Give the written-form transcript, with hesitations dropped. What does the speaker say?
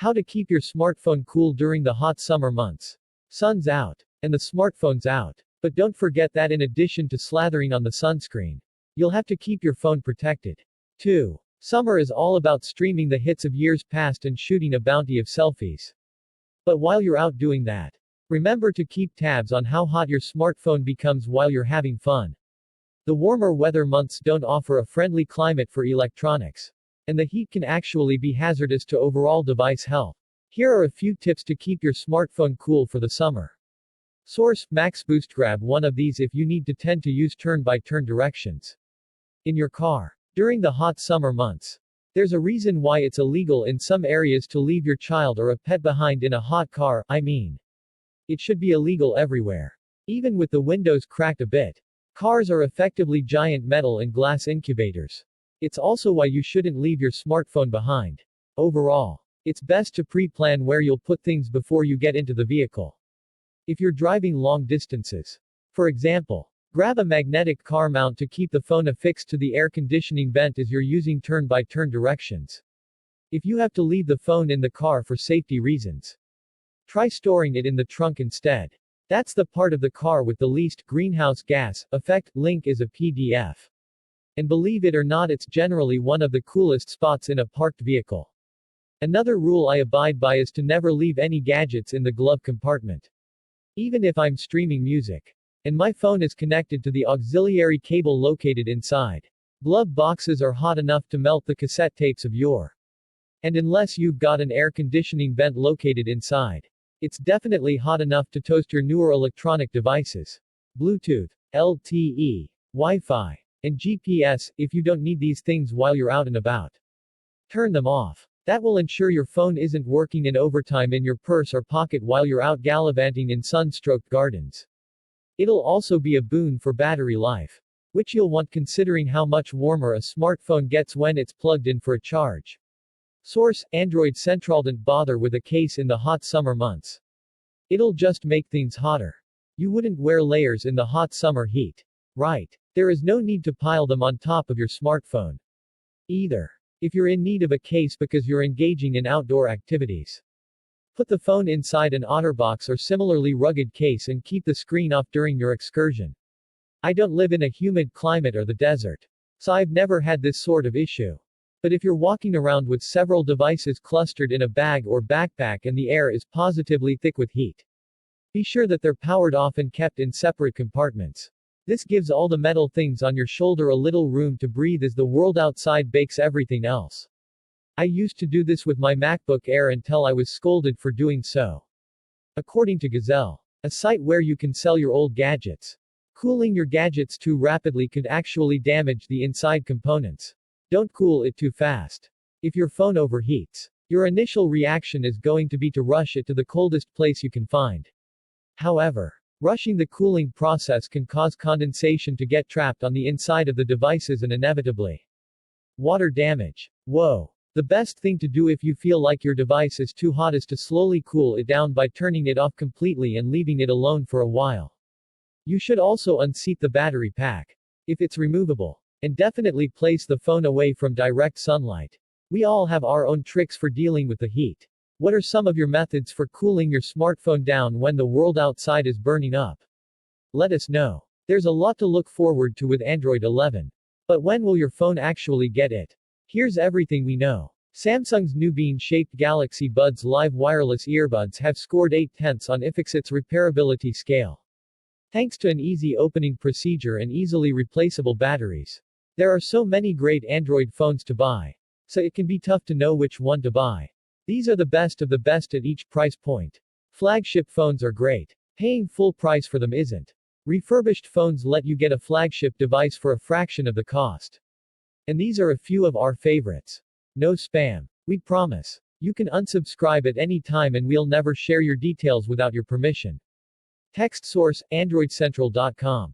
How to keep your smartphone cool during the hot summer months. Sun's out. And the smartphone's out. But don't forget that in addition to slathering on the sunscreen, you'll have to keep your phone protected. 2. Summer is all about streaming the hits of years past and shooting a bounty of selfies. But while you're out doing that, remember to keep tabs on how hot your smartphone becomes while you're having fun. The warmer weather months don't offer a friendly climate for electronics. And the heat can actually be hazardous to overall device health. Here are a few tips to keep your smartphone cool for the summer. Source: MaxboostGrab. One of these if you need to tend to use turn-by-turn directions in your car. During the hot summer months, there's a reason why it's illegal in some areas to leave your child or a pet behind in a hot car. It should be illegal everywhere. Even with the windows cracked a bit. Cars are effectively giant metal and glass incubators. It's also why you shouldn't leave your smartphone behind. Overall, it's best to pre-plan where you'll put things before you get into the vehicle. If you're driving long distances, for example, grab a magnetic car mount to keep the phone affixed to the air conditioning vent as you're using turn-by-turn directions. If you have to leave the phone in the car for safety reasons, try storing it in the trunk instead. That's the part of the car with the least greenhouse gas effect. Link is a PDF. And believe it or not, it's generally one of the coolest spots in a parked vehicle. Another rule I abide by is to never leave any gadgets in the glove compartment. Even if I'm streaming music, and my phone is connected to the auxiliary cable located inside. Glove boxes are hot enough to melt the cassette tapes of your. And unless you've got an air conditioning vent located inside, it's definitely hot enough to toast your newer electronic devices. Bluetooth, LTE, Wi-Fi, and GPS. If you don't need these things while you're out and about, turn them off. That will ensure your phone isn't working in overtime in your purse or pocket while you're out gallivanting in sun-stroked gardens. It'll also be a boon for battery life, which you'll want considering how much warmer a smartphone gets when it's plugged in for a charge. Source: Android Central. Don't bother with a case in the hot summer months. It'll just make things hotter. You wouldn't wear layers in the hot summer heat, right? There is no need to pile them on top of your smartphone either. If you're in need of a case because you're engaging in outdoor activities, put the phone inside an OtterBox or similarly rugged case and keep the screen off during your excursion. I don't live in a humid climate or the desert, so I've never had this sort of issue. But if you're walking around with several devices clustered in a bag or backpack and the air is positively thick with heat, be sure that they're powered off and kept in separate compartments. This gives all the metal things on your shoulder a little room to breathe as the world outside bakes everything else. I used to do this with my MacBook Air until I was scolded for doing so. According to Gazelle, a site where you can sell your old gadgets, cooling your gadgets too rapidly could actually damage the inside components. Don't cool it too fast. If your phone overheats, your initial reaction is going to be to rush it to the coldest place you can find. However, rushing the cooling process can cause condensation to get trapped on the inside of the devices and inevitably water damage. Whoa. The best thing to do if you feel like your device is too hot is to slowly cool it down by turning it off completely and leaving it alone for a while. You should also unseat the battery pack, if it's removable, and definitely place the phone away from direct sunlight. We all have our own tricks for dealing with the heat. What are some of your methods for cooling your smartphone down when the world outside is burning up? Let us know. There's a lot to look forward to with Android 11. But when will your phone actually get it? Here's everything we know. Samsung's new bean-shaped Galaxy Buds Live wireless earbuds have scored 8/10 on iFixit's repairability scale. Thanks to an easy opening procedure and easily replaceable batteries. There are so many great Android phones to buy, so it can be tough to know which one to buy. These are the best of the best at each price point. Flagship phones are great. Paying full price for them isn't. Refurbished phones let you get a flagship device for a fraction of the cost. And these are a few of our favorites. No spam. We promise. You can unsubscribe at any time and we'll never share your details without your permission. Text source: AndroidCentral.com.